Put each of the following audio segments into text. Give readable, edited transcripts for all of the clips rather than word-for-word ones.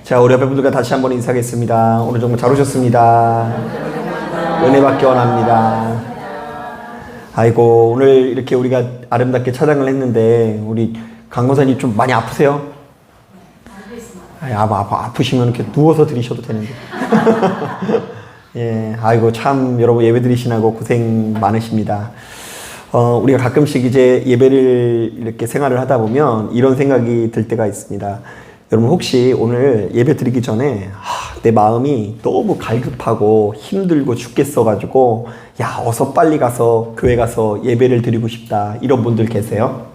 자, 우리 옆에 분들과 다시 한번 인사하겠습니다. 오늘 정말 잘 오셨습니다. 은혜 받기 원합니다. 아이고, 오늘 이렇게 우리가 아름답게 차장을 했는데 우리 강권사님 좀 많이 아프세요? 아프시면 이렇게 누워서 드리셔도 되는데. 예, 아이고, 참 여러분 예배 드리시느라고 고생 많으십니다. 우리가 가끔씩 이제 예배를 이렇게 생활을 하다 보면 이런 생각이 들 때가 있습니다. 여러분 혹시 오늘 예배 드리기 전에 내 마음이 너무 갈급하고 힘들고 죽겠어가지고 어서 빨리 가서 교회 가서 예배를 드리고 싶다, 이런 분들 계세요?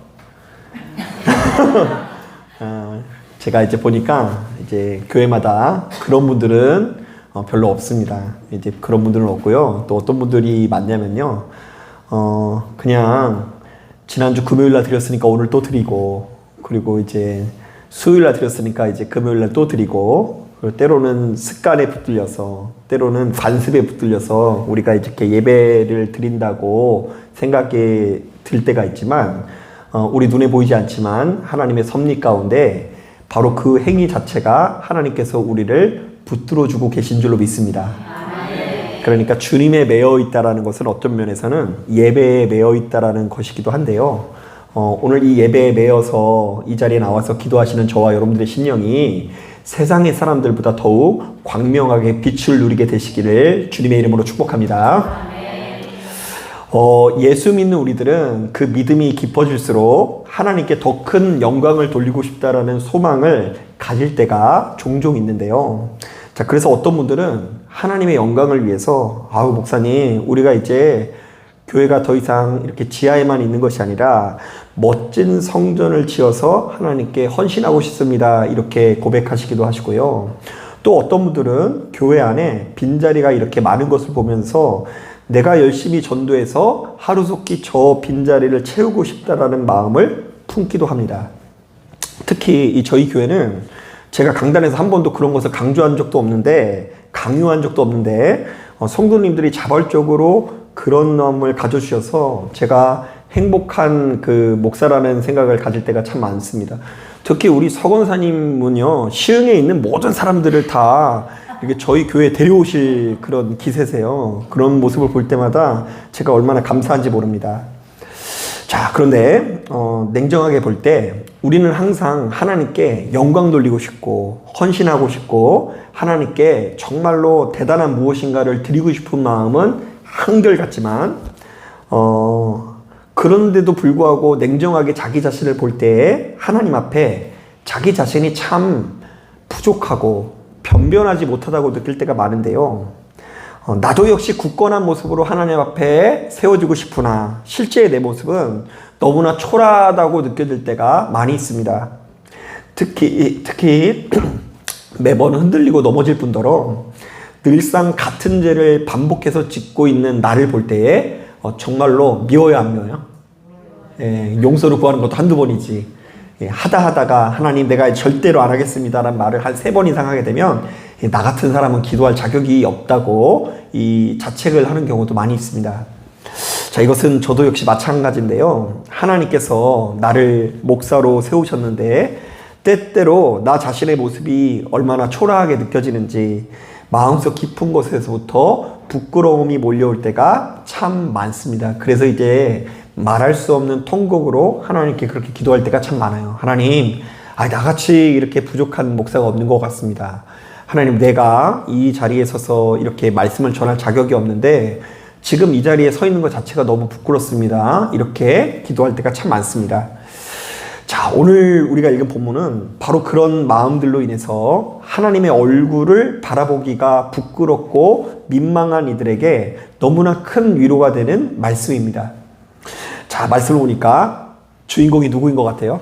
제가 이제 보니까 이제 교회마다 그런 분들은 별로 없습니다. 이제 그런 분들은 없고요. 또 어떤 분들이 많냐면요, 그냥 지난주 금요일날 드렸으니까 오늘 또 드리고, 그리고 이제 수요일날 드렸으니까 이제 금요일날 또 드리고, 그리고 때로는 습관에 붙들려서, 때로는 관습에 붙들려서 우리가 이렇게 예배를 드린다고 생각이 들 때가 있지만, 우리 눈에 보이지 않지만 하나님의 섭리 가운데 바로 그 행위 자체가 하나님께서 우리를 붙들어주고 계신 줄로 믿습니다. 그러니까 주님에 매여 있다라는 것은 어떤 면에서는 예배에 매여 있다라는 것이기도 한데요. 오늘 이 예배에 매여서 이 자리에 나와서 기도하시는 저와 여러분들의 심령이 세상의 사람들보다 더욱 광명하게 빛을 누리게 되시기를 주님의 이름으로 축복합니다. 예수 믿는 우리들은 그 믿음이 깊어질수록 하나님께 더 큰 영광을 돌리고 싶다라는 소망을 가질 때가 종종 있는데요. 자, 그래서 어떤 분들은 하나님의 영광을 위해서, 목사님, 우리가 이제 교회가 더 이상 이렇게 지하에만 있는 것이 아니라 멋진 성전을 지어서 하나님께 헌신하고 싶습니다, 이렇게 고백하시기도 하시고요. 또 어떤 분들은 교회 안에 빈자리가 이렇게 많은 것을 보면서 내가 열심히 전도해서 하루속히 저 빈자리를 채우고 싶다라는 마음을 품기도 합니다. 특히 이 저희 교회는 제가 강단에서 한 번도 그런 것을 강조한 적도 없는데, 강요한 적도 없는데, 성도님들이 자발적으로 그런 마음을 가져주셔서 제가 행복한 그 목사라는 생각을 가질 때가 참 많습니다. 특히 우리 서건사님은요, 시흥에 있는 모든 사람들을 다 이렇게 저희 교회에 데려오실 그런 기세세요. 그런 모습을 볼 때마다 제가 얼마나 감사한지 모릅니다. 자, 그런데 냉정하게 볼 때 우리는 항상 하나님께 영광 돌리고 싶고 헌신하고 싶고 하나님께 정말로 대단한 무엇인가를 드리고 싶은 마음은 한결같지만 그런데도 불구하고 냉정하게 자기 자신을 볼 때 하나님 앞에 자기 자신이 참 부족하고 변변하지 못하다고 느낄 때가 많은데요. 나도 역시 굳건한 모습으로 하나님 앞에 세워지고 싶으나 실제의 내 모습은 너무나 초라하다고 느껴질 때가 많이 있습니다. 특히 매번 흔들리고 넘어질 뿐더러 늘상 같은 죄를 반복해서 짓고 있는 나를 볼 때에 정말로 미워요, 안 미워요? 용서를 구하는 것도 한두 번이지. 하다가 하나님, 내가 절대로 안 하겠습니다라는 말을 한 3번 이상 하게 되면 나 같은 사람은 기도할 자격이 없다고 이 자책을 하는 경우도 많이 있습니다. 자, 이것은 저도 역시 마찬가지인데요. 하나님께서 나를 목사로 세우셨는데 때때로 나 자신의 모습이 얼마나 초라하게 느껴지는지 마음속 깊은 곳에서부터 부끄러움이 몰려올 때가 참 많습니다. 그래서 이제 말할 수 없는 통곡으로 하나님께 그렇게 기도할 때가 참 많아요. 하나님, 나같이 이렇게 부족한 목사가 없는 것 같습니다. 하나님, 내가 이 자리에 서서 이렇게 말씀을 전할 자격이 없는데 지금 이 자리에 서 있는 것 자체가 너무 부끄럽습니다. 이렇게 기도할 때가 참 많습니다. 자, 오늘 우리가 읽은 본문은 바로 그런 마음들로 인해서 하나님의 얼굴을 바라보기가 부끄럽고 민망한 이들에게 너무나 큰 위로가 되는 말씀입니다. 자, 말씀을 보니까 주인공이 누구인 것 같아요?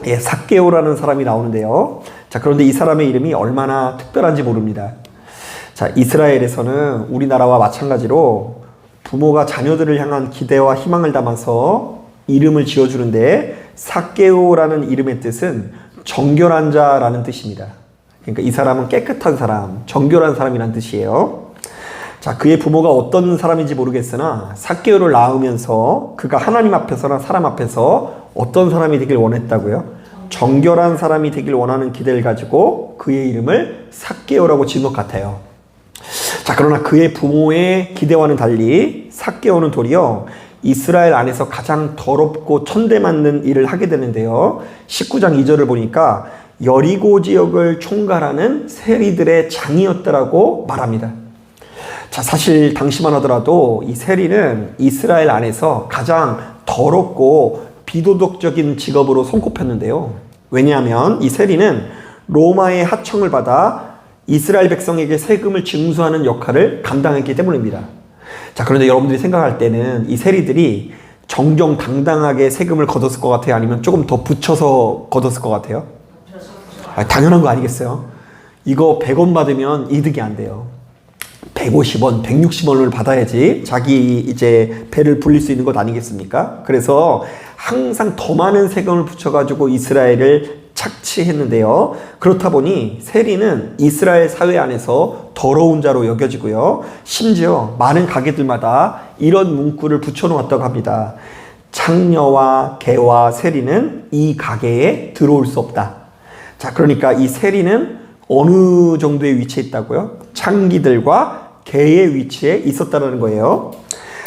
삭개오라는 사람이 나오는데요. 자, 그런데 이 사람의 이름이 얼마나 특별한지 모릅니다. 자, 이스라엘에서는 우리나라와 마찬가지로 부모가 자녀들을 향한 기대와 희망을 담아서 이름을 지어주는데, 삭개오라는 이름의 뜻은 정결한 자라는 뜻입니다. 그러니까 이 사람은 깨끗한 사람, 정결한 사람이라는 뜻이에요. 자, 그의 부모가 어떤 사람인지 모르겠으나 삭개오를 낳으면서 그가 하나님 앞에서나 사람 앞에서 어떤 사람이 되길 원했다고요? 정결한 사람이 되길 원하는 기대를 가지고 그의 이름을 삭개오라고 지은 것 같아요. 자, 그러나 그의 부모의 기대와는 달리 삭개오는 도리어 이스라엘 안에서 가장 더럽고 천대맞는 일을 하게 되는데요. 19장 2절을 보니까 여리고 지역을 총괄하는 세리들의 장이었다라고 말합니다. 자, 사실 당시만 하더라도 이 세리는 이스라엘 안에서 가장 더럽고 비도덕적인 직업으로 손꼽혔는데요. 왜냐하면 이 세리는 로마의 하청을 받아 이스라엘 백성에게 세금을 징수하는 역할을 감당했기 때문입니다. 자, 그런데 여러분들이 생각할 때는 이 세리들이 정정당당하게 세금을 걷었을 것 같아요? 아니면 조금 더 붙여서 걷었을 것 같아요? 당연한 거 아니겠어요? 이거 100원 받으면 이득이 안 돼요. 150원, 160원을 받아야지 자기 이제 배를 불릴 수 있는 것 아니겠습니까? 그래서 항상 더 많은 세금을 붙여가지고 이스라엘을 착취했는데요. 그렇다 보니 세리는 이스라엘 사회 안에서 더러운 자로 여겨지고요. 심지어 많은 가게들마다 이런 문구를 붙여놓았다고 합니다. 창녀와 개와 세리는 이 가게에 들어올 수 없다. 자, 그러니까 이 세리는 어느 정도의 위치에 있다고요? 창기들과 개의 위치에 있었다는 거예요.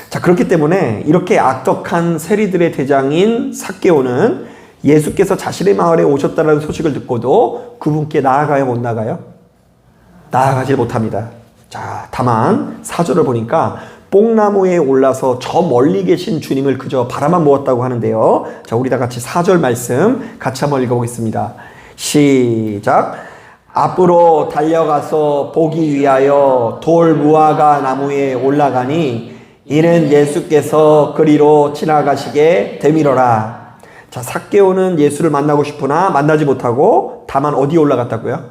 자, 그렇기 때문에 이렇게 악덕한 세리들의 대장인 삭개오는 예수께서 자신의 마을에 오셨다는 소식을 듣고도 그분께 나아가요, 못 나가요? 나아가지 못합니다. 자, 다만 4절을 보니까 뽕나무에 올라서 저 멀리 계신 주님을 그저 바라만 보았다고 하는데요. 자, 우리 다 같이 4절 말씀 같이 한번 읽어보겠습니다. 시작. 앞으로 달려가서 보기 위하여 돌 무화과 나무에 올라가니 이는 예수께서 그리로 지나가시게 되밀어라. 자, 삭개오는 예수를 만나고 싶으나 만나지 못하고 다만 어디에 올라갔다고요?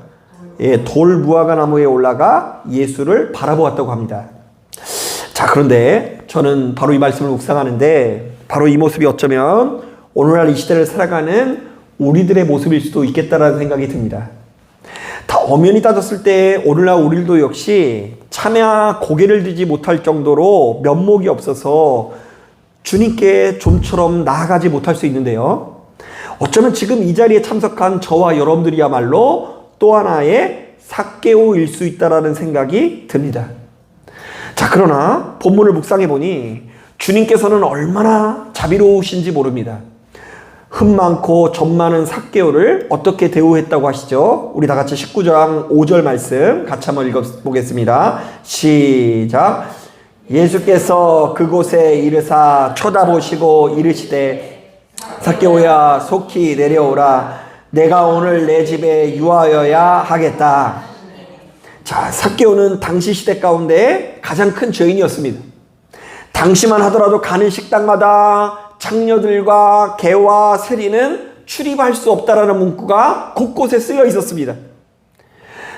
예, 돌 무화과 나무에 올라가 예수를 바라보았다고 합니다. 자, 그런데 저는 바로 이 말씀을 묵상하는데 바로 이 모습이 어쩌면 오늘날 이 시대를 살아가는 우리들의 모습일 수도 있겠다라는 생각이 듭니다. 다 엄연히 따졌을 때 오늘날 우리도 역시 차마 고개를 들지 못할 정도로 면목이 없어서 주님께 좀처럼 나아가지 못할 수 있는데요. 어쩌면 지금 이 자리에 참석한 저와 여러분들이야말로 또 하나의 삭개오일 수 있다라는 생각이 듭니다. 자, 그러나 본문을 묵상해 보니 주님께서는 얼마나 자비로우신지 모릅니다. 흠 많고 점 많은 삭개오를 어떻게 대우했다고 하시죠? 우리 다 같이 19장 5절 말씀 같이 한번 읽어보겠습니다. 시작. 예수께서 그곳에 이르사 쳐다보시고 이르시되 삭개오야 속히 내려오라. 내가 오늘 내 집에 유하여야 하겠다. 자, 삭개오는 당시 시대 가운데 가장 큰 죄인이었습니다. 당시만 하더라도 가는 식당마다 창녀들과 개와 세리는 출입할 수 없다라는 문구가 곳곳에 쓰여 있었습니다.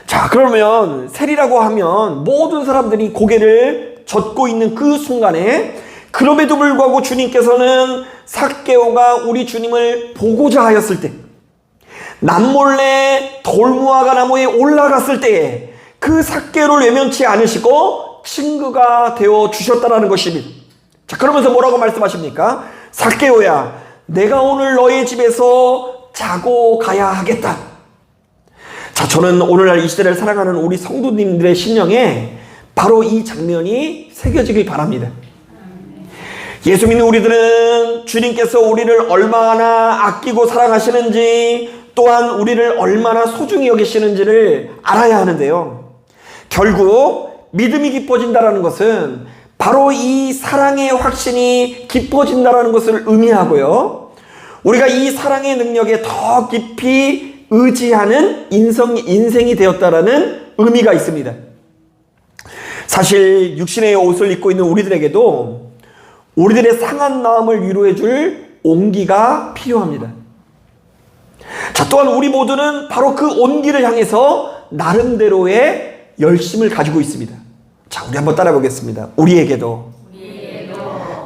자, 그러면 세리라고 하면 모든 사람들이 고개를 젓고 있는 그 순간에 그럼에도 불구하고 주님께서는 삭개오가 우리 주님을 보고자 하였을 때 남몰래 돌무화과 나무에 올라갔을 때에 그 삭개오를 외면치 않으시고 친구가 되어 주셨다라는 것입니다. 자, 그러면서 뭐라고 말씀하십니까? 삭개오야, 내가 오늘 너의 집에서 자고 가야 하겠다. 자, 저는 오늘날 이 시대를 살아가는 우리 성도님들의 심령에 바로 이 장면이 새겨지길 바랍니다. 예수 믿는 우리들은 주님께서 우리를 얼마나 아끼고 사랑하시는지 또한 우리를 얼마나 소중히 여기시는지를 알아야 하는데요. 결국 믿음이 깊어진다는 것은 바로 이 사랑의 확신이 깊어진다는 것을 의미하고요. 우리가 이 사랑의 능력에 더 깊이 의지하는 인생이 되었다는 의미가 있습니다. 사실 육신의 옷을 입고 있는 우리들에게도 우리들의 상한 마음을 위로해 줄 온기가 필요합니다. 자, 또한 우리 모두는 바로 그 온기를 향해서 나름대로의 열심을 가지고 있습니다. 자, 우리 한번 따라 보겠습니다. 우리에게도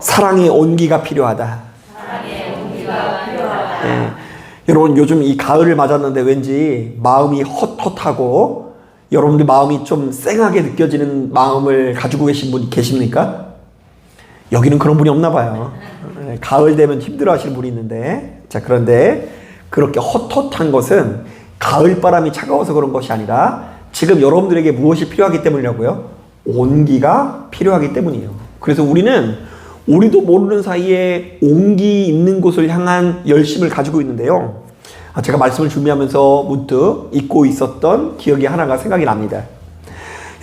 사랑의 온기가 필요하다. 네. 여러분, 요즘 이 가을을 맞았는데 왠지 마음이 헛헛하고 여러분들 마음이 좀 쌩하게 느껴지는 마음을 가지고 계신 분이 계십니까? 여기는 그런 분이 없나 봐요. 네, 가을 되면 힘들어 하시는 분이 있는데, 자, 그런데 그렇게 헛헛한 것은 가을바람이 차가워서 그런 것이 아니라 지금 여러분들에게 무엇이 필요하기 때문이라고요? 온기가 필요하기 때문이에요. 그래서 우리도 모르는 사이에 온기 있는 곳을 향한 열심을 가지고 있는데요. 제가 말씀을 준비하면서 문득 잊고 있었던 기억이 하나가 생각이 납니다.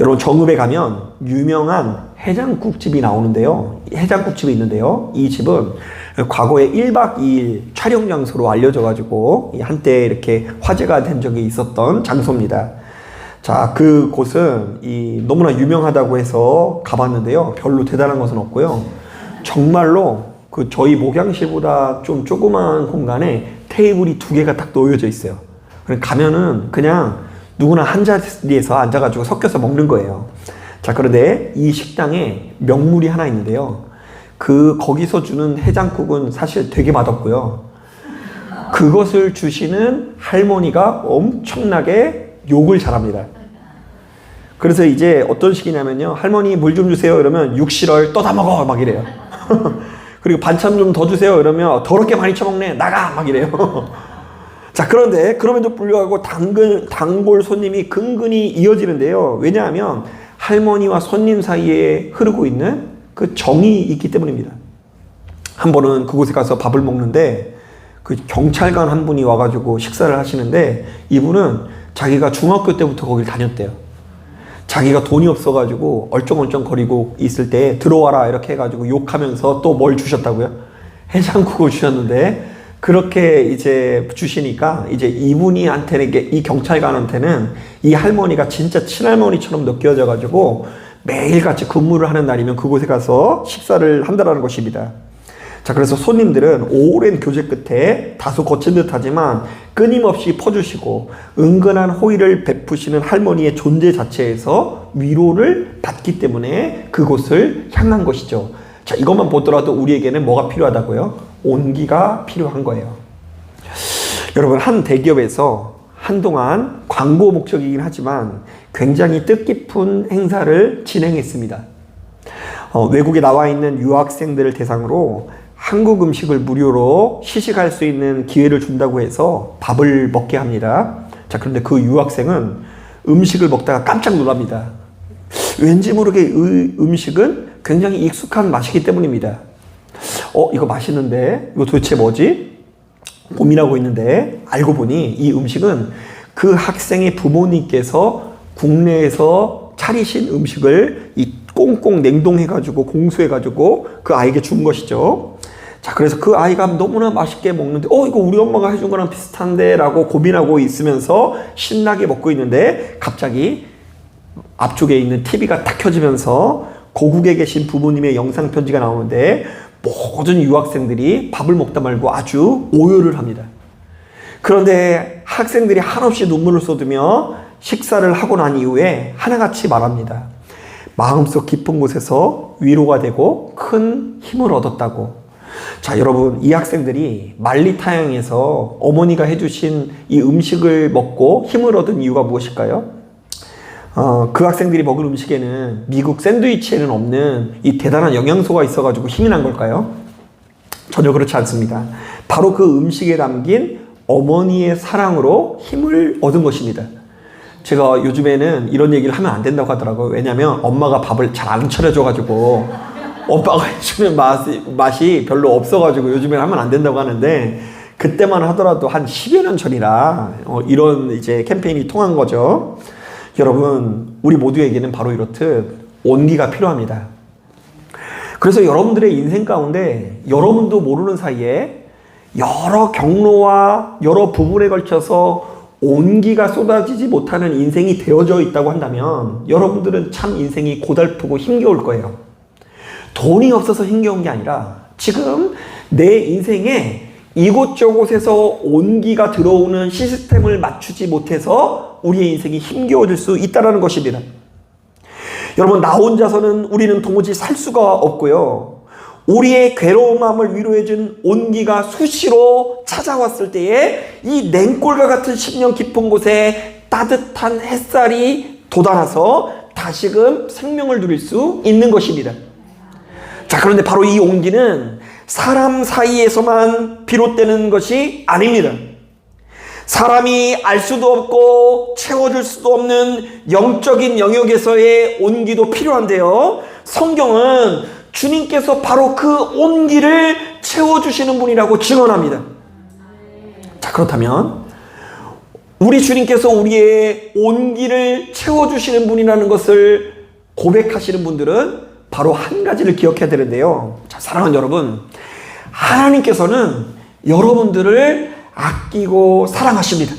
여러분, 정읍에 가면 유명한 해장국집이 나오는데요. 해장국집이 있는데요. 이 집은 과거에 1박 2일 촬영 장소로 알려져 가지고 한때 이렇게 화제가 된 적이 있었던 장소입니다. 자, 그곳은 너무나 유명하다고 해서 가봤는데요. 별로 대단한 것은 없고요. 정말로 저희 목양실보다 좀 조그만 공간에 테이블이 2개가 딱 놓여져 있어요. 가면은 그냥 누구나 한 자리에서 앉아가지고 섞여서 먹는 거예요. 자, 그런데 이 식당에 명물이 하나 있는데요. 거기서 주는 해장국은 사실 되게 맛없고요. 그것을 주시는 할머니가 엄청나게 욕을 잘합니다. 그래서 이제 어떤 식이냐면요. 할머니 물 좀 주세요. 이러면 육실을 떠다 먹어. 막 이래요. 그리고 반찬 좀 더 주세요. 이러면 더럽게 많이 처먹네. 나가. 막 이래요. 자, 그런데 그럼에도 불구하고 단골 손님이 근근히 이어지는데요. 왜냐하면 할머니와 손님 사이에 흐르고 있는 그 정이 있기 때문입니다. 한 번은 그곳에 가서 밥을 먹는데 경찰관 한 분이 와가지고 식사를 하시는데 이분은 자기가 중학교 때부터 거길 다녔대요. 자기가 돈이 없어가지고 얼쩡얼쩡 거리고 있을 때 들어와라 이렇게 해가지고 욕하면서 또 뭘 주셨다고요? 해장국을 주셨는데 그렇게 이제 주시니까 이제 이분이한테는 이 경찰관한테는 이 할머니가 진짜 친할머니처럼 느껴져가지고 매일같이 근무를 하는 날이면 그곳에 가서 식사를 한다는 것입니다. 자, 그래서 손님들은 오랜 교제 끝에 다소 거친 듯 하지만 끊임없이 퍼주시고 은근한 호의를 베푸시는 할머니의 존재 자체에서 위로를 받기 때문에 그곳을 향한 것이죠. 자, 이것만 보더라도 우리에게는 뭐가 필요하다고요? 온기가 필요한 거예요. 여러분, 한 대기업에서 한동안 광고 목적이긴 하지만 굉장히 뜻깊은 행사를 진행했습니다. 외국에 나와 있는 유학생들을 대상으로 한국 음식을 무료로 시식할 수 있는 기회를 준다고 해서 밥을 먹게 합니다. 자, 그런데 그 유학생은 음식을 먹다가 깜짝 놀랍니다. 왠지 모르게 음식은 굉장히 익숙한 맛이기 때문입니다. 이거 맛있는데 이거 도대체 뭐지? 고민하고 있는데 알고 보니 이 음식은 그 학생의 부모님께서 국내에서 차리신 음식을 꽁꽁 냉동해가지고 공수해가지고 그 아이에게 준 것이죠. 자, 그래서 그 아이가 너무나 맛있게 먹는데 이거 우리 엄마가 해준 거랑 비슷한데 라고 고민하고 있으면서 신나게 먹고 있는데 갑자기 앞쪽에 있는 TV가 딱 켜지면서 고국에 계신 부모님의 영상 편지가 나오는데 모든 유학생들이 밥을 먹다 말고 아주 오열을 합니다. 그런데 학생들이 한없이 눈물을 쏟으며 식사를 하고 난 이후에 하나같이 말합니다. 마음속 깊은 곳에서 위로가 되고 큰 힘을 얻었다고. 자, 여러분, 이 학생들이 만리타양에서 어머니가 해주신 이 음식을 먹고 힘을 얻은 이유가 무엇일까요? 그 학생들이 먹은 음식에는 미국 샌드위치에는 없는 이 대단한 영양소가 있어가지고 힘이 난 걸까요? 전혀 그렇지 않습니다. 바로 그 음식에 담긴 어머니의 사랑으로 힘을 얻은 것입니다. 제가 요즘에는 이런 얘기를 하면 안 된다고 하더라고요. 왜냐면 엄마가 밥을 잘 안 차려줘가지고 오빠가 해주는 맛이 별로 없어가지고 요즘에는 하면 안 된다고 하는데 그때만 하더라도 한 10여 년 전이라 이런 이제 캠페인이 통한 거죠. 여러분, 우리 모두에게는 바로 이렇듯 온기가 필요합니다. 그래서 여러분들의 인생 가운데 여러분도 모르는 사이에 여러 경로와 여러 부분에 걸쳐서 온기가 쏟아지지 못하는 인생이 되어져 있다고 한다면 여러분들은 참 인생이 고달프고 힘겨울 거예요. 돈이 없어서 힘겨운 게 아니라 지금 내 인생에 이곳저곳에서 온기가 들어오는 시스템을 맞추지 못해서 우리의 인생이 힘겨워질 수 있다는 것입니다. 여러분, 나 혼자서는 우리는 도무지 살 수가 없고요. 우리의 괴로운 마음을 위로해준 온기가 수시로 찾아왔을 때에 이 냉골과 같은 10년 깊은 곳에 따뜻한 햇살이 돋아나서 다시금 생명을 누릴 수 있는 것입니다. 자, 그런데 바로 이 온기는 사람 사이에서만 비롯되는 것이 아닙니다. 사람이 알 수도 없고 채워줄 수도 없는 영적인 영역에서의 온기도 필요한데요. 성경은 주님께서 바로 그 온기를 채워주시는 분이라고 증언합니다. 자, 그렇다면 우리 주님께서 우리의 온기를 채워주시는 분이라는 것을 고백하시는 분들은 바로 한 가지를 기억해야 되는데요. 자, 사랑하는 여러분, 하나님께서는 여러분들을 아끼고 사랑하십니다.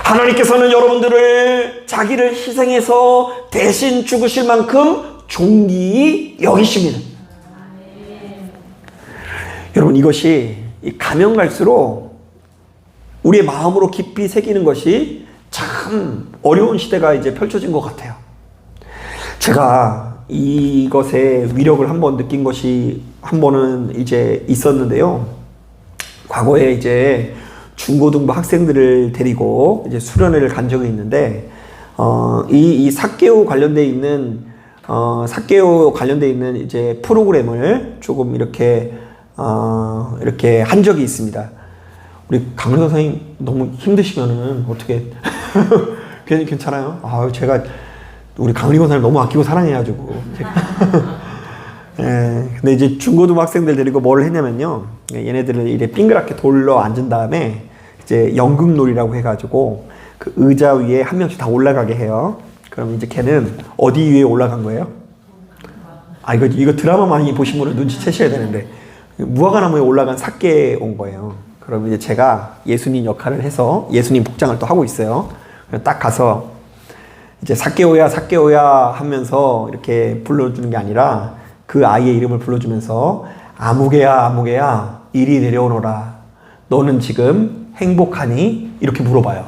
하나님께서는 여러분들을 자기를 희생해서 대신 죽으실 만큼 존귀히 여기십니다. 여러분, 이것이 가면 갈수록 우리의 마음으로 깊이 새기는 것이 참 어려운 시대가 이제 펼쳐진 것 같아요. 제가 이것의 위력을 한번 느낀 것이 한 번은 이제 있었는데요. 과거에 이제 중고등부 학생들을 데리고 이제 수련회를 간 적이 있는데, 이 삭개오 관련돼 있는 이제 프로그램을 조금 이렇게 한 적이 있습니다. 우리 강릉 선생님 너무 힘드시면은 어떻게 괜찮아요? 제가 우리 강은희 권사를 너무 아끼고 사랑해가지고. 근데 이제 중고등부 학생들 데리고 뭘 했냐면요. 얘네들을 이렇게 빙그랗게 돌러 앉은 다음에 이제 연극놀이라고 해가지고 그 의자 위에 한 명씩 다 올라가게 해요. 그럼 이제 걔는 어디 위에 올라간 거예요? 이거 드라마 많이 보신 분은 눈치채셔야 되는데, 무화과나무에 올라간 삭개에 온 거예요. 그럼 이제 제가 예수님 역할을 해서 예수님 복장을 또 하고 있어요. 딱 가서 이제 삭개오야 삭개오야 하면서 이렇게 불러주는 게 아니라 그 아이의 이름을 불러주면서 아무개야 아무개야 이리 내려오너라, 너는 지금 행복하니? 이렇게 물어봐요.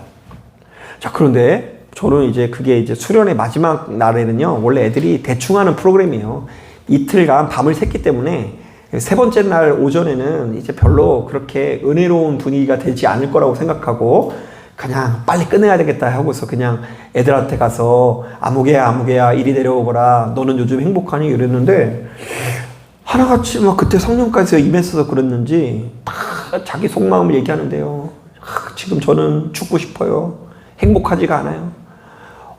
자, 그런데 저는 이제 그게 이제 수련의 마지막 날에는요, 원래 애들이 대충 하는 프로그램이에요. 이틀간 밤을 샜기 때문에 세 번째 날 오전에는 이제 별로 그렇게 은혜로운 분위기가 되지 않을 거라고 생각하고 그냥 빨리 끝내야 되겠다 하고서 그냥 애들한테 가서 아무개야 아무개야 이리 내려오거라, 너는 요즘 행복하니? 이랬는데 하나같이 막 그때 성령까지 임했어서 그랬는지 다 자기 속마음을 얘기하는데요. 지금 저는 죽고 싶어요. 행복하지가 않아요.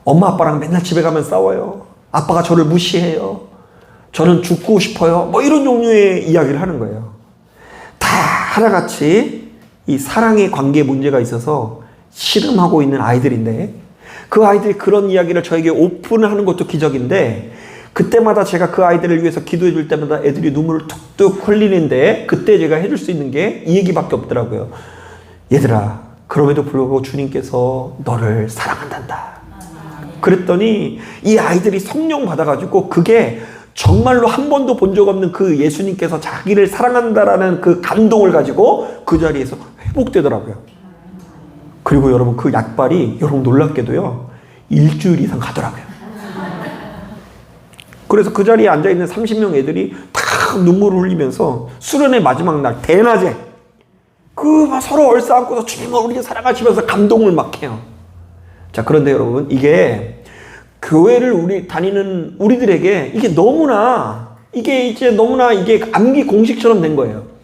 엄마 아빠랑 맨날 집에 가면 싸워요. 아빠가 저를 무시해요. 저는 죽고 싶어요. 뭐 이런 종류의 이야기를 하는 거예요. 다 하나같이 이 사랑의 관계에 문제가 있어서 씨름하고 있는 아이들인데, 그 아이들이 그런 이야기를 저에게 오픈하는 것도 기적인데, 그때마다 제가 그 아이들을 위해서 기도해 줄 때마다 애들이 눈물을 툭툭 흘리는데, 그때 제가 해줄 수 있는 게 이 얘기밖에 없더라고요. 얘들아, 그럼에도 불구하고 주님께서 너를 사랑한단다. 그랬더니 이 아이들이 성령 받아가지고 그게 정말로 한 번도 본 적 없는 그 예수님께서 자기를 사랑한다라는 그 감동을 가지고 그 자리에서 회복되더라고요. 그리고 여러분, 그 약발이 여러분 놀랍게도요, 일주일 이상 가더라고요. 그래서 그 자리에 앉아있는 30명 애들이 다 눈물을 흘리면서 수련의 마지막 날 대낮에 막 서로 얼싸안고서 주님을 우리가 사랑하시면서 감동을 막 해요. 자, 그런데 여러분, 이게 교회를 다니는 우리들에게 이게 암기 공식처럼 된 거예요.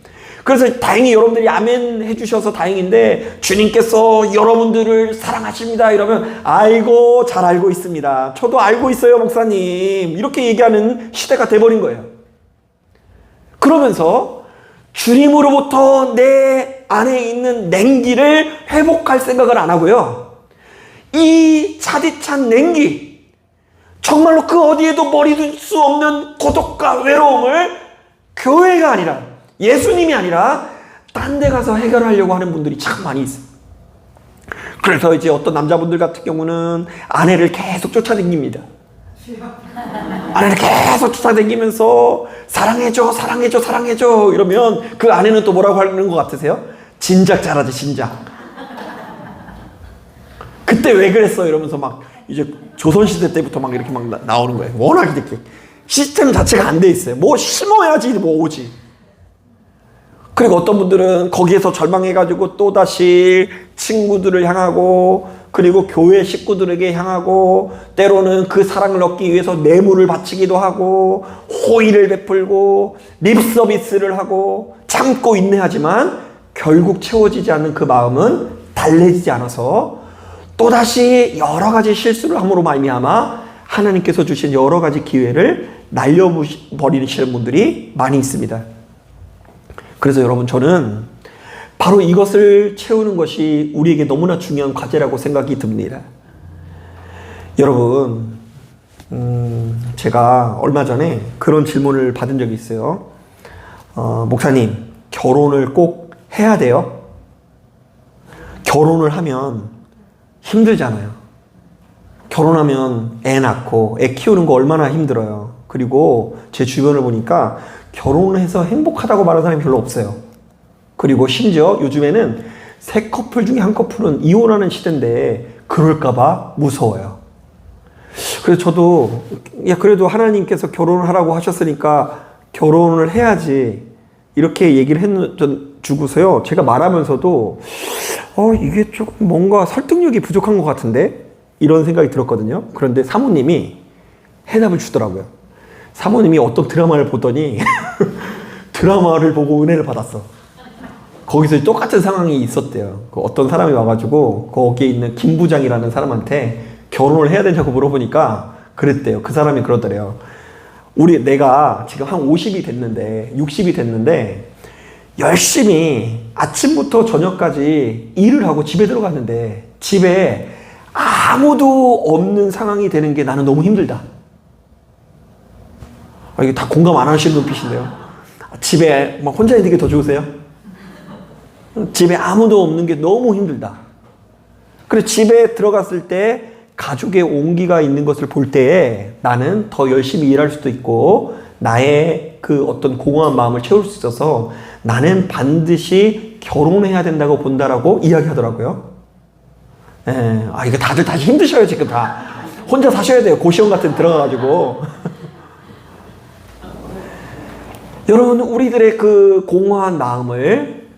그래서 다행히 여러분들이 아멘 해주셔서 다행인데, 주님께서 여러분들을 사랑하십니다 이러면 아이고 잘 알고 있습니다, 저도 알고 있어요 목사님, 이렇게 얘기하는 시대가 돼버린 거예요. 그러면서 주님으로부터 내 안에 있는 냉기를 회복할 생각을 안 하고요, 이 차디찬 냉기, 정말로 그 어디에도 머리 둘 수 없는 고독과 외로움을 교회가 아니라, 예수님이 아니라 딴 데 가서 해결하려고 하는 분들이 참 많이 있어요. 그래서 이제 어떤 남자분들 같은 경우는 아내를 계속 쫓아다닙니다. 아내를 계속 쫓아다니면서 사랑해줘 사랑해줘 사랑해줘 이러면 그 아내는 또 뭐라고 하는 것 같으세요? 진작 잘하지 진작. 그때 왜 그랬어 이러면서 막 이제 조선시대 때부터 막 이렇게 막 나오는 거예요. 워낙 이렇게 시스템 자체가 안 돼 있어요. 뭐 심어야지 뭐 오지. 그리고 어떤 분들은 거기에서 절망해가지고 또다시 친구들을 향하고, 그리고 교회 식구들에게 향하고, 때로는 그 사랑을 얻기 위해서 뇌물을 바치기도 하고, 호의를 베풀고 립서비스를 하고, 참고 인내하지만 결국 채워지지 않는 그 마음은 달래지지 않아서 또다시 여러 가지 실수를 함으로 말미암아 하나님께서 주신 여러 가지 기회를 날려버리시는 분들이 많이 있습니다. 그래서 여러분, 저는 바로 이것을 채우는 것이 우리에게 너무나 중요한 과제라고 생각이 듭니다. 여러분, 제가 얼마 전에 그런 질문을 받은 적이 있어요. 목사님, 결혼을 꼭 해야 돼요? 결혼을 하면 힘들잖아요. 결혼하면 애 낳고 애 키우는 거 얼마나 힘들어요. 그리고 제 주변을 보니까 결혼해서 행복하다고 말하는 사람이 별로 없어요. 그리고 심지어 요즘에는 3커플 중에 1커플은 이혼하는 시대인데 그럴까봐 무서워요. 그래서 저도 그래도 하나님께서 결혼을 하라고 하셨으니까 결혼을 해야지 이렇게 얘기를 주고서요, 제가 말하면서도 이게 조금 뭔가 설득력이 부족한 것 같은데 이런 생각이 들었거든요. 그런데 사모님이 해답을 주더라고요. 사모님이 어떤 드라마를 보더니 드라마를 보고 은혜를 받았어. 거기서 똑같은 상황이 있었대요. 어떤 사람이 와가지고 거기에 있는 김 부장이라는 사람한테 결혼을 해야 되냐고 물어보니까 그랬대요. 그 사람이 그러더래요. 내가 지금 한 50이 됐는데 60이 됐는데 열심히 아침부터 저녁까지 일을 하고 집에 들어갔는데 집에 아무도 없는 상황이 되는 게 나는 너무 힘들다. 이게 다 공감 안 하시는 눈빛인데요. 집에 막 혼자 있는 게 더 좋으세요? 집에 아무도 없는 게 너무 힘들다. 그래서 집에 들어갔을 때 가족의 온기가 있는 것을 볼 때에 나는 더 열심히 일할 수도 있고 나의 그 어떤 공허한 마음을 채울 수 있어서 나는 반드시 결혼해야 된다고 본다라고 이야기하더라고요. 이거 다들 힘드셔요. 지금 다 혼자 사셔야 돼요. 고시원 같은 데 들어가가지고. 여러분, 우리들의 그 공허한 마음을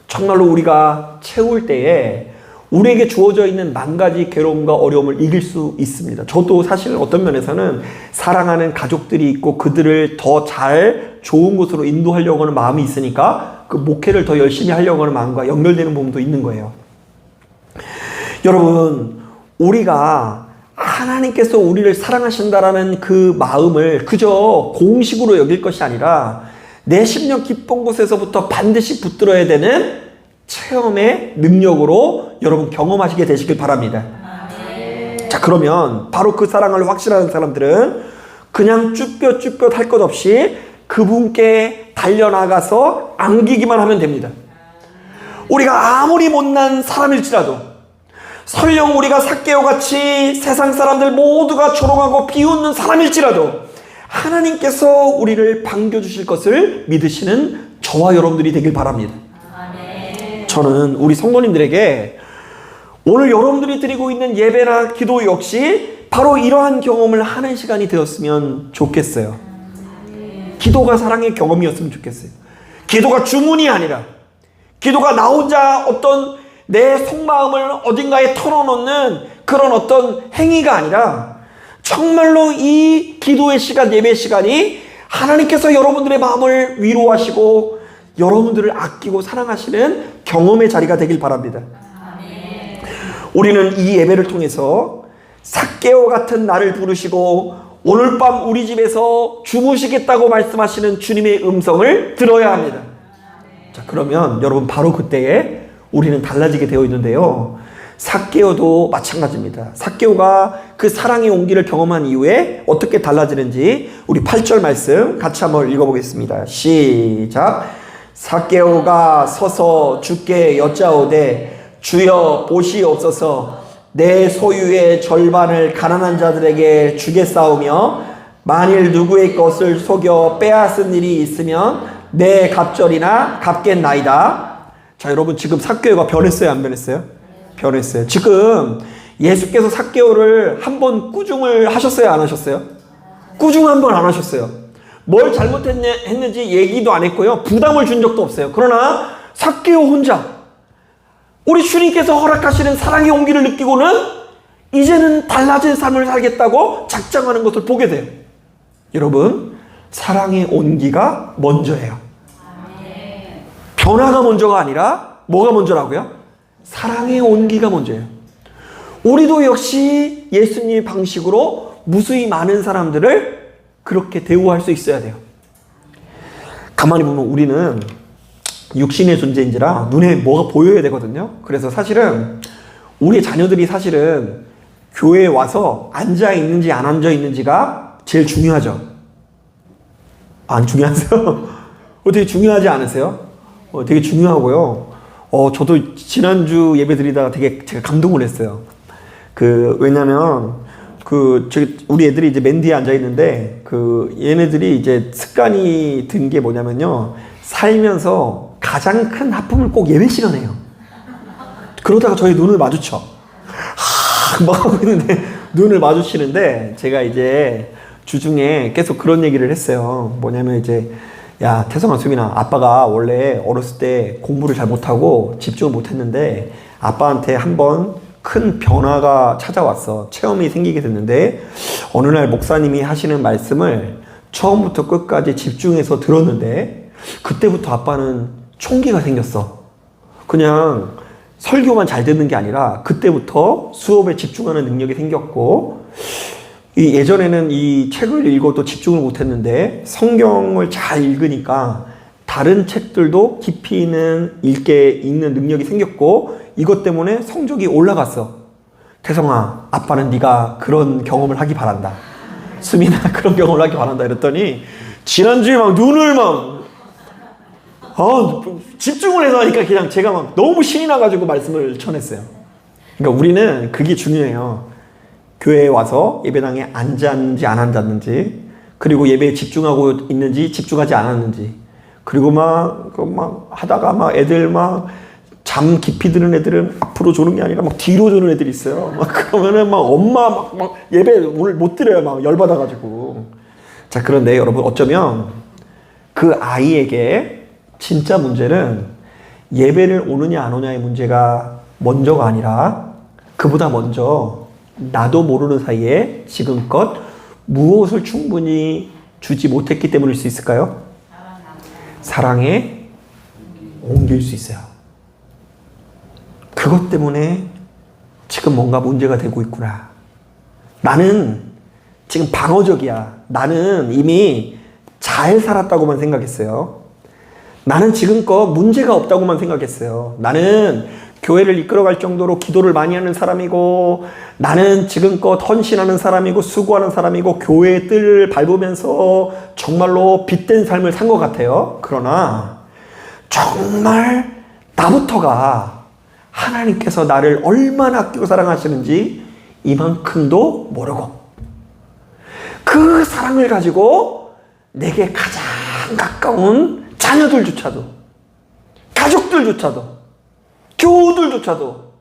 정말로 우리가 채울 때에 우리에게 주어져 있는 만 가지 괴로움과 어려움을 이길 수 있습니다. 저도 사실 어떤 면에서는 사랑하는 가족들이 있고 그들을 더 잘 좋은 곳으로 인도하려고 하는 마음이 있으니까 그 목회를 더 열심히 하려고 하는 마음과 연결되는 부분도 있는 거예요. 여러분, 우리가 하나님께서 우리를 사랑하신다라는 그 마음을 그저 공식으로 여길 것이 아니라 내 심령 깊은 곳에서부터 반드시 붙들어야 되는 체험의 능력으로 여러분 경험하시게 되시길 바랍니다. 자, 그러면 바로 그 사랑을 확신하는 사람들은 그냥 쭈뼛쭈뼛 할 것 없이 그분께 달려나가서 안기기만 하면 됩니다. 우리가 아무리 못난 사람일지라도, 설령 우리가 삭개오같이 세상 사람들 모두가 조롱하고 비웃는 사람일지라도 하나님께서 우리를 반겨주실 것을 믿으시는 저와 여러분들이 되길 바랍니다. 저는 우리 성도님들에게 오늘 여러분들이 드리고 있는 예배나 기도 역시 바로 이러한 경험을 하는 시간이 되었으면 좋겠어요. 기도가 사랑의 경험이었으면 좋겠어요. 기도가 주문이 아니라, 기도가 나 혼자 어떤 내 속마음을 어딘가에 털어놓는 그런 어떤 행위가 아니라 정말로 이 기도의 시간, 예배 시간이 하나님께서 여러분들의 마음을 위로하시고 여러분들을 아끼고 사랑하시는 경험의 자리가 되길 바랍니다. 우리는 이 예배를 통해서 삭개오 같은 나를 부르시고 오늘 밤 우리 집에서 주무시겠다고 말씀하시는 주님의 음성을 들어야 합니다. 자, 그러면 여러분 바로 그때에 우리는 달라지게 되어 있는데요. 삭개오도 마찬가지입니다. 삭개오가 그 사랑의 온기를 경험한 이후에 어떻게 달라지는지 우리 8절 말씀 같이 한번 읽어보겠습니다. 시작. 삭개오가 서서 주께 여짜오되 주여 보시옵소서, 내 소유의 절반을 가난한 자들에게 주겠사오며 만일 누구의 것을 속여 빼앗은 일이 있으면 내 갑절이나 갚겠나이다. 자, 여러분 지금 삭개오가 변했어요, 안 변했어요? 변했어요. 지금 예수께서 삭개오를 한번 꾸중을 하셨어요, 안 하셨어요? 꾸중 한번 안 하셨어요. 뭘 잘못했는지 얘기도 안 했고요. 부담을 준 적도 없어요. 그러나 삭개오 혼자 우리 주님께서 허락하시는 사랑의 온기를 느끼고는 이제는 달라진 삶을 살겠다고 작정하는 것을 보게 돼요. 여러분, 사랑의 온기가 먼저예요. 변화가 먼저가 아니라 뭐가 먼저라고요? 사랑의 온기가 먼저예요. 우리도 역시 예수님의 방식으로 무수히 많은 사람들을 그렇게 대우할 수 있어야 돼요. 가만히 보면 우리는 육신의 존재인지라 눈에 뭐가 보여야 되거든요. 그래서 사실은 우리 자녀들이 사실은 교회에 와서 앉아 있는지 안 앉아 있는지가 제일 중요하죠. 안 중요하세요? 되게 중요하지 않으세요? 되게 중요하고요. 저도 지난주 예배 드리다가 되게 제가 감동을 했어요. 왜냐면, 우리 애들이 이제 맨 뒤에 앉아 있는데, 얘네들이 이제 습관이 든 게 뭐냐면요. 살면서 가장 큰 하품을 꼭 예배 시간에 해요. 그러다가 저희 눈을 마주쳐. 막 하고 있는데, 눈을 마주치는데, 제가 이제 주중에 계속 그런 얘기를 했어요. 뭐냐면 이제, 야, 태성아, 수민아, 아빠가 원래 어렸을 때 공부를 잘 못하고 집중을 못했는데 아빠한테 한번 큰 변화가 찾아왔어. 체험이 생기게 됐는데 어느 날 목사님이 하시는 말씀을 처음부터 끝까지 집중해서 들었는데 그때부터 아빠는 총기가 생겼어. 그냥 설교만 잘 듣는 게 아니라 그때부터 수업에 집중하는 능력이 생겼고 예전에는 이 책을 읽어도 집중을 못했는데 성경을 잘 읽으니까 다른 책들도 깊이 읽는 능력이 생겼고 이것 때문에 성적이 올라갔어. 태성아, 아빠는 네가 그런 경험을 하기 바란다. 수민아, 그런 경험을 하기 바란다. 이랬더니 지난주에 막 눈을 집중을 해서 하니까 그냥 제가 막 너무 신이 나가지고 말씀을 전했어요. 그러니까 우리는 그게 중요해요. 교회에 와서 예배당에 앉았는지 안 앉았는지, 그리고 예배에 집중하고 있는지 집중하지 않았는지, 그리고 하다가 애들 잠 깊이 드는 애들은 앞으로 조는 게 아니라 뒤로 조는 애들이 있어요. 그러면은 엄마 예배 오늘 못 드려요. 열받아가지고. 자, 그런데 여러분 어쩌면 그 아이에게 진짜 문제는 예배를 오느냐 안 오냐의 문제가 먼저가 아니라 그보다 먼저 나도 모르는 사이에 지금껏 무엇을 충분히 주지 못했기 때문일 수 있을까요? 사랑에 옮길 수 있어요. 그것 때문에 지금 뭔가 문제가 되고 있구나. 나는 지금 방어적이야. 나는 이미 잘 살았다고만 생각했어요. 나는 지금껏 문제가 없다고만 생각했어요. 나는 교회를 이끌어갈 정도로 기도를 많이 하는 사람이고, 나는 지금껏 헌신하는 사람이고, 수고하는 사람이고, 교회의 뜰을 밟으면서 정말로 빛된 삶을 산 것 같아요. 그러나 정말 나부터가 하나님께서 나를 얼마나 아끼고 사랑하시는지 이만큼도 모르고, 그 사랑을 가지고 내게 가장 가까운 자녀들조차도, 가족들조차도, 교우들조차도,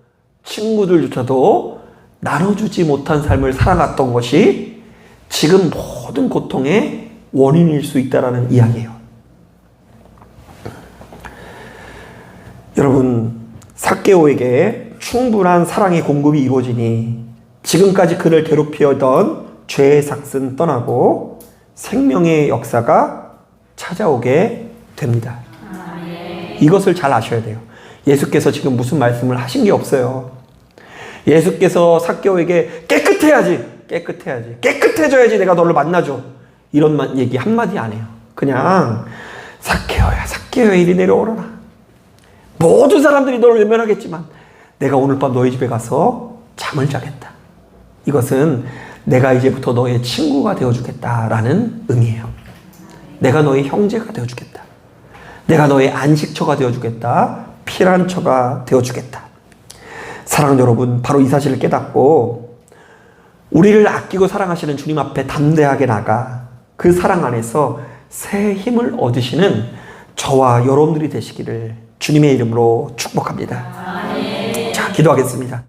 친구들조차도 나눠주지 못한 삶을 살아갔던 것이 지금 모든 고통의 원인일 수 있다는 이야기예요. 여러분, 삭개오에게 충분한 사랑의 공급이 이루어지니 지금까지 그를 괴롭히던 죄의 삭은 떠나고 생명의 역사가 찾아오게 됩니다. 이것을 잘 아셔야 돼요. 예수께서 지금 무슨 말씀을 하신 게 없어요. 예수께서 삭개오에게 깨끗해져야지 내가 너를 만나줘, 이런 얘기 한마디 안 해요. 그냥 삭개오야 이리 내려오너라. 모든 사람들이 너를 외면하겠지만 내가 오늘 밤 너희 집에 가서 잠을 자겠다. 이것은 내가 이제부터 너의 친구가 되어주겠다라는 의미예요. 내가 너의 형제가 되어주겠다. 내가 너의 안식처가 되어주겠다. 피난처가 되어주겠다. 사랑하는 여러분, 바로 이 사실을 깨닫고 우리를 아끼고 사랑하시는 주님 앞에 담대하게 나가 그 사랑 안에서 새 힘을 얻으시는 저와 여러분들이 되시기를 주님의 이름으로 축복합니다. 자, 기도하겠습니다.